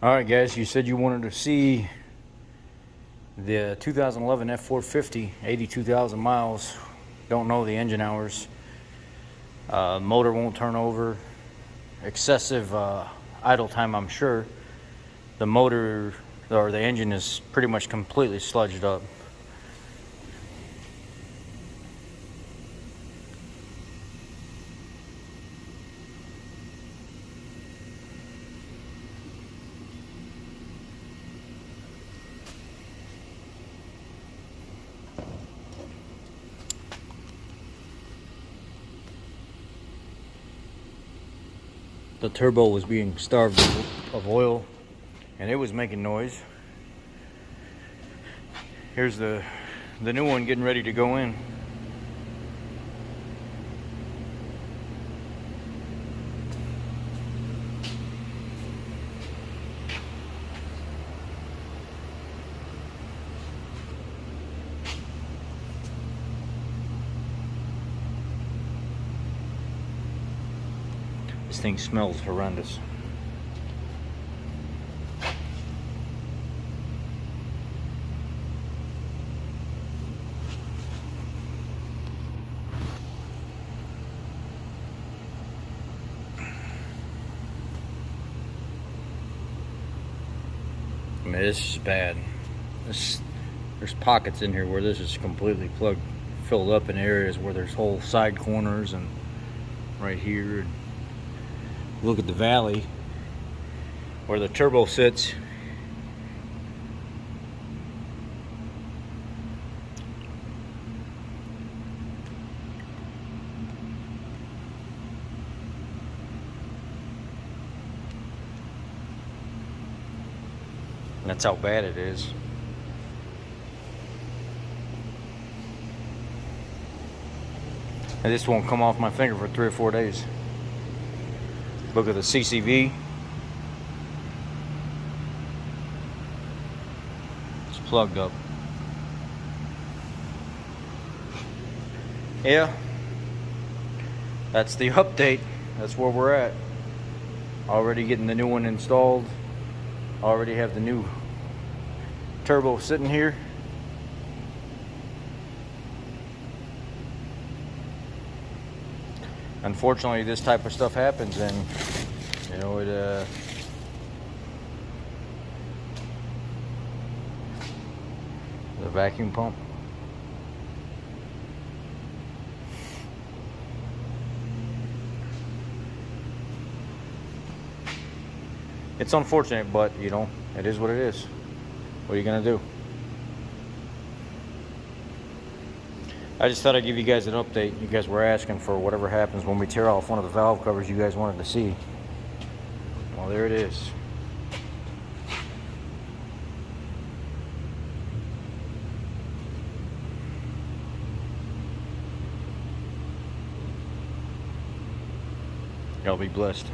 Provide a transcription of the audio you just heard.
Alright guys, you said you wanted to see the 2011 F450, 82,000 miles. Don't know the engine hours. Motor won't turn over. Excessive idle time, I'm sure. The motor or the engine is pretty much completely sludged up. The turbo was being starved of oil and it was making noise. Here's the new one getting ready to go in. This thing smells horrendous. I mean, this is bad. There's pockets in here where this is completely filled up in areas where there's whole side corners and right here. Look at the valley where the turbo sits. And that's how bad it is. And this won't come off my finger for 3 or 4 days. Look at the CCV. It's plugged up. Yeah, that's the update. That's where we're at. Already getting the new one installed. Already have the new turbo sitting here. Unfortunately, this type of stuff happens, and you know it. The vacuum pump. It's unfortunate, but you know it is what it is. What are you gonna do? I just thought I'd give you guys an update. You guys were asking for whatever happens when we tear off one of the valve covers you guys wanted to see. Well, there it is. Y'all be blessed.